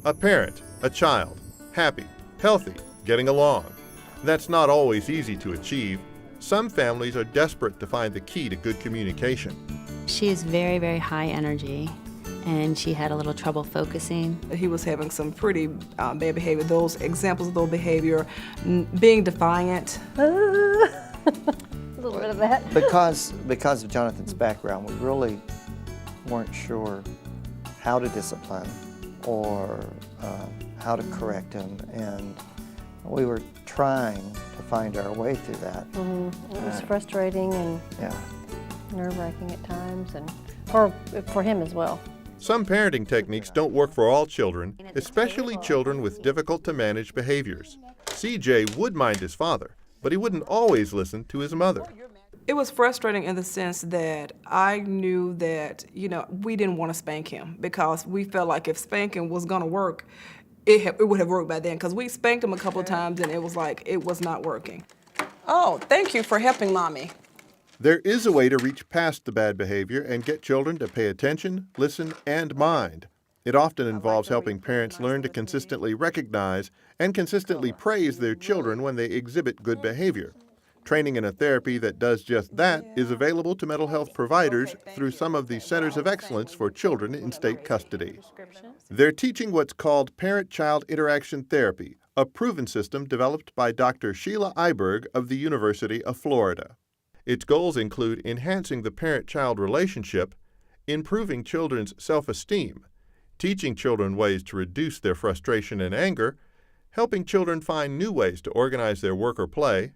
A parent, a child, happy, healthy, getting along. That's not always easy to achieve. Some families are desperate to find the key to good communication. She is very, very high energy, and she had a little trouble focusing. He was having some pretty bad behavior. Those examples of those behavior, being defiant. A little bit of that. Because of Jonathan's background, we really weren't sure how to discipline or how to correct him, and we were trying to find our way through that. It was frustrating and nerve-wracking at times, and for him as well. Some parenting techniques don't work for all children, especially children with difficult-to-manage behaviors. CJ would mind his father, but he wouldn't always listen to his mother. It was frustrating in the sense that I knew that, we didn't want to spank him because we felt like if spanking was going to work, it would have worked by then, because we spanked him a couple of times and it was like it was not working. Oh, thank you for helping Mommy. There is a way to reach past the bad behavior and get children to pay attention, listen, and mind. It often involves helping parents learn to consistently recognize and consistently praise their children when they exhibit good behavior. Training in a therapy that does just that is available to mental health providers through some of the Centers of Excellence for Children in state custody. They're teaching what's called Parent-Child Interaction Therapy, a proven system developed by Dr. Sheila Iberg of the University of Florida. Its goals include enhancing the parent-child relationship, improving children's self-esteem, teaching children ways to reduce their frustration and anger, helping children find new ways to organize their work or play,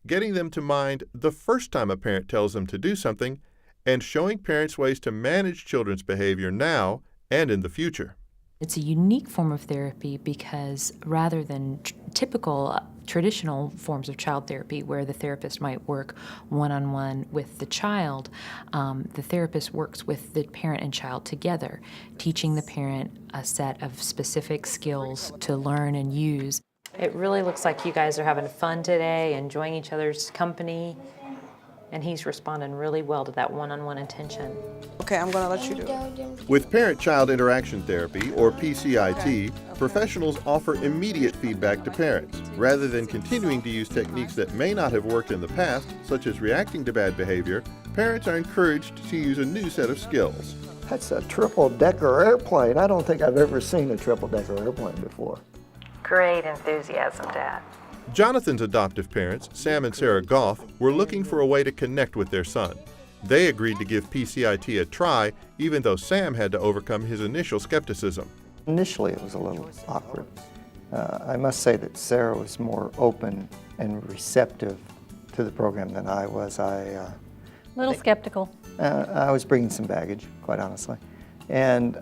getting them to mind the first time a parent tells them to do something, and showing parents ways to manage children's behavior now and in the future. It's a unique form of therapy because rather than typical traditional forms of child therapy where the therapist might work one-on-one with the child, the therapist works with the parent and child together, teaching the parent a set of specific skills to learn and use. It really looks like you guys are having fun today, enjoying each other's company, and he's responding really well to that one-on-one attention. Okay, I'm going to let you do it. With Parent-Child Interaction Therapy, or PCIT, professionals offer immediate feedback to parents. Rather than continuing to use techniques that may not have worked in the past, such as reacting to bad behavior, parents are encouraged to use a new set of skills. That's a triple-decker airplane. I don't think I've ever seen a triple-decker airplane before. Great enthusiasm, Dad. Jonathan's adoptive parents, Sam and Sarah Goff, were looking for a way to connect with their son. They agreed to give PCIT a try, even though Sam had to overcome his initial skepticism. Initially, it was a little awkward. I must say that Sarah was more open and receptive to the program than I was. Little skeptical. I was bringing some baggage, quite honestly. And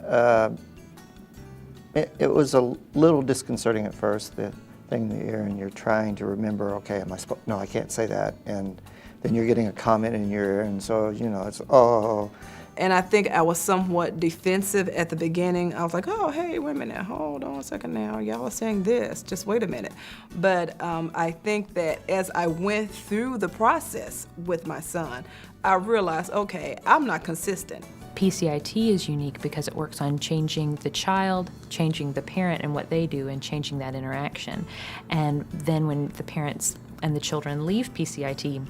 it was a little disconcerting at first, the thing in the ear, and you're trying to remember, okay, no, I can't say that. And then you're getting a comment in your ear, and so, it's, oh. And I think I was somewhat defensive at the beginning. I was like, oh, hey, wait a minute, hold on a second now. Y'all are saying this, just wait a minute. But I think that as I went through the process with my son, I realized, okay, I'm not consistent. PCIT is unique because it works on changing the child, changing the parent and what they do, and changing that interaction. And then when the parents and the children leave PCIT,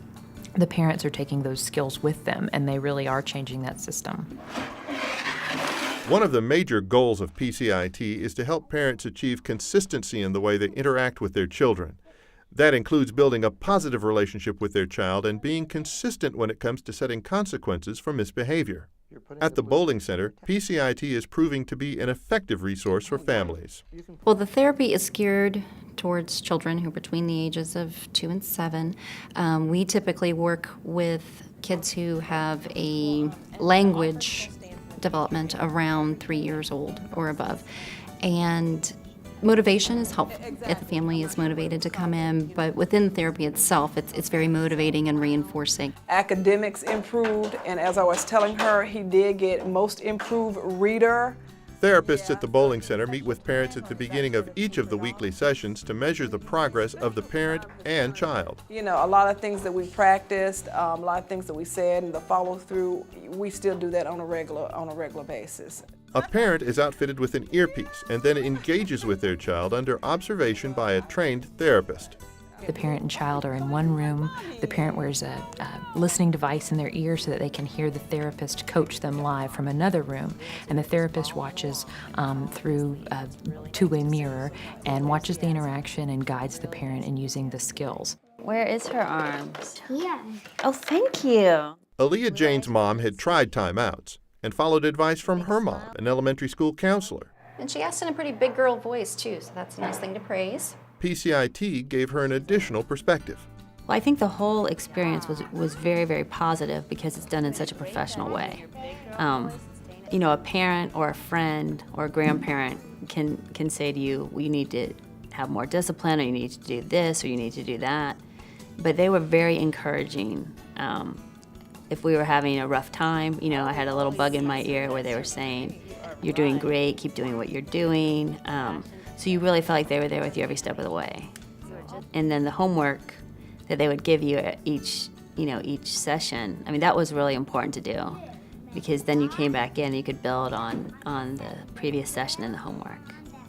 the parents are taking those skills with them, and they really are changing that system. One of the major goals of PCIT is to help parents achieve consistency in the way they interact with their children. That includes building a positive relationship with their child and being consistent when it comes to setting consequences for misbehavior. At the Bowling Center, PCIT is proving to be an effective resource for families. Well, the therapy is geared towards children who are between the ages of 2 and 7. We typically work with kids who have a language development around 3 years old or above. And motivation is helpful if the family is motivated to come in, but within the therapy itself, it's very motivating and reinforcing. Academics improved, and as I was telling her, he did get most improved reader. Therapists at the Bowling Center meet with parents at the beginning of each of the weekly sessions to measure the progress of the parent and child. A lot of things that we practiced, a lot of things that we said, and the follow-through, we still do that on a regular basis. A parent is outfitted with an earpiece and then engages with their child under observation by a trained therapist. The parent and child are in one room. The parent wears a listening device in their ear so that they can hear the therapist coach them live from another room. And the therapist watches through a two-way mirror and watches the interaction and guides the parent in using the skills. Where is her arms? Yeah. Oh, thank you. Aaliyah Jane's mom had tried timeouts and followed advice from her mom, an elementary school counselor. And she asked in a pretty big girl voice, too, so that's a nice thing to praise. PCIT gave her an additional perspective. Well, I think the whole experience was very, very positive because it's done in such a professional way. You know, a parent or a friend or a grandparent can say to you, well, you need to have more discipline, or you need to do this, or you need to do that. But they were very encouraging. If we were having a rough time, you know, I had a little bug in my ear where they were saying, you're doing great, keep doing what you're doing. So you really felt like they were there with you every step of the way. And then the homework that they would give you at each session, I mean, that was really important to do, because then you came back in and you could build on the previous session and the homework.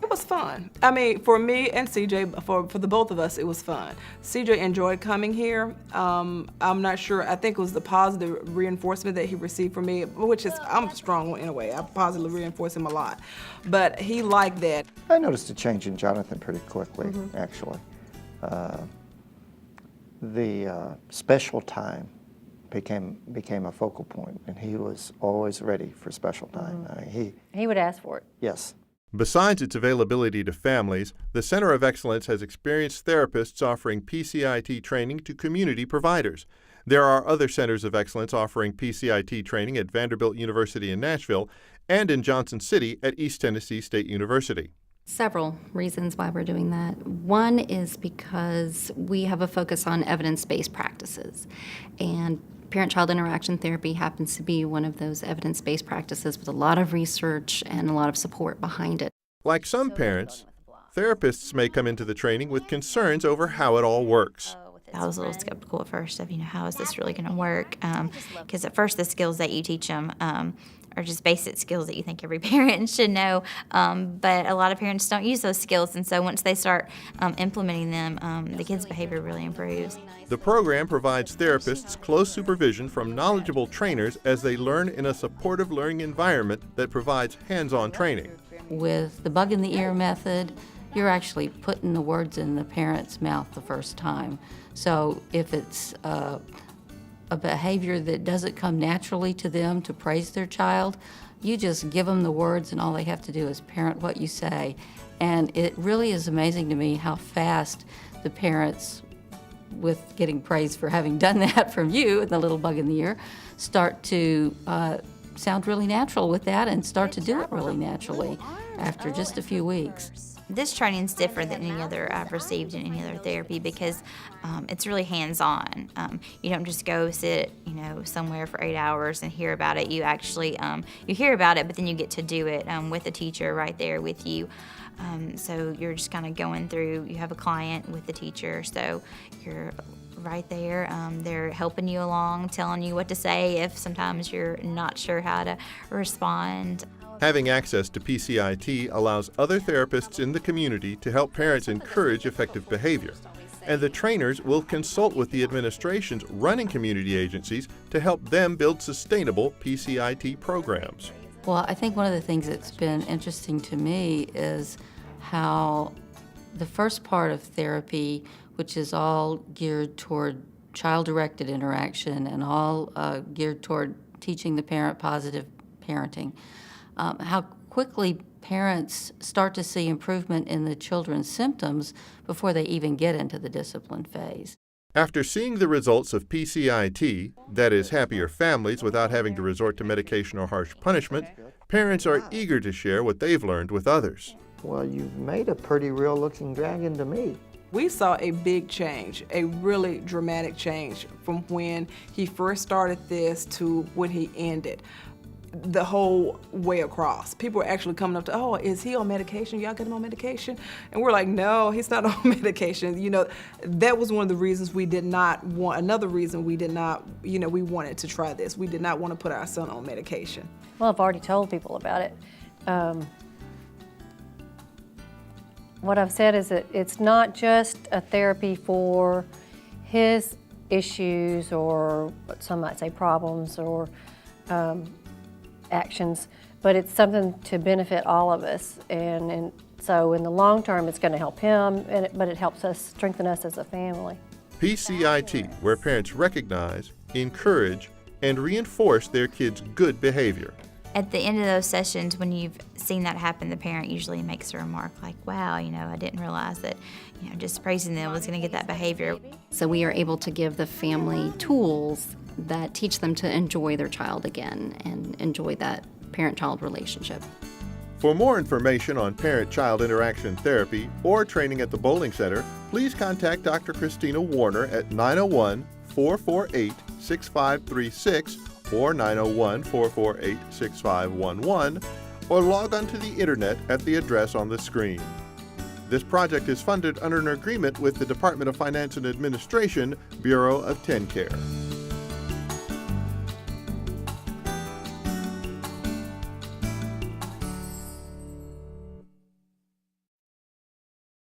It was fun. I mean, for me and CJ, for the both of us, it was fun. CJ enjoyed coming here. I'm not sure. I think it was the positive reinforcement that he received from me, which is, I'm strong in a way. I positively reinforce him a lot. But he liked that. I noticed a change in Jonathan pretty quickly, actually. The special time became a focal point, and he was always ready for special time. He would ask for it. Yes. Besides its availability to families, the Center of Excellence has experienced therapists offering PCIT training to community providers. There are other centers of excellence offering PCIT training at Vanderbilt University in Nashville and in Johnson City at East Tennessee State University. Several reasons why we're doing that. One is because we have a focus on evidence-based practices, and parent-child interaction therapy happens to be one of those evidence-based practices with a lot of research and a lot of support behind it. Like some parents, therapists may come into the training with concerns over how it all works. I was a little skeptical at first of, how is this really going to work? Because at first the skills that you teach them are just basic skills that you think every parent should know, but a lot of parents don't use those skills, and so once they start implementing them, the kids' behavior really improves. The program provides therapists close supervision from knowledgeable trainers as they learn in a supportive learning environment that provides hands-on training. With the bug in the ear method, you're actually putting the words in the parent's mouth the first time. So if it's a behavior that doesn't come naturally to them to praise their child, you just give them the words and all they have to do is parent what you say. And it really is amazing to me how fast the parents, with getting praise for having done that from you and the little bug in the ear, start to sound really natural with that and start to do it really naturally after just a few weeks. This training is different than any other I've received in any other therapy because it's really hands-on. You don't just go sit, somewhere for 8 hours and hear about it. You actually, you hear about it, but then you get to do it with a teacher right there with you. So you're just kind of going through, you have a client with the teacher, so you're right there. They're helping you along, telling you what to say if sometimes you're not sure how to respond. Having access to PCIT allows other therapists in the community to help parents encourage effective behavior. And the trainers will consult with the administrations running community agencies to help them build sustainable PCIT programs. Well, I think one of the things that's been interesting to me is how the first part of therapy, which is all geared toward child-directed interaction and all geared toward teaching the parent positive parenting, how quickly parents start to see improvement in the children's symptoms before they even get into the discipline phase. After seeing the results of PCIT, that is, happier families without having to resort to medication or harsh punishment, parents are eager to share what they've learned with others. Well, you've made a pretty real-looking dragon to me. We saw a big change, a really dramatic change from when he first started this to when he ended. The whole way across. People were actually coming up to, oh, is he on medication? Y'all get him on medication? And we're like, no, he's not on medication. That was one of the reasons we did not want, another reason we did not, we wanted to try this. We did not want to put our son on medication. Well, I've already told people about it. what I've said is that it's not just a therapy for his issues or what some might say problems or actions, but it's something to benefit all of us. And so in the long term, it's going to help him, but it helps us strengthen us as a family. PCIT, where parents recognize, encourage, and reinforce their kids' good behavior. At the end of those sessions, when you've seen that happen, the parent usually makes a remark like, wow, I didn't realize that, just praising them was going to get that behavior. So we are able to give the family tools that teach them to enjoy their child again and enjoy that parent-child relationship. For more information on parent-child interaction therapy or training at the Bowling Center, please contact Dr. Christina Warner at 901-448-6536 or 901-448-6511, or log onto the internet at the address on the screen. This project is funded under an agreement with the Department of Finance and Administration, Bureau of TennCare.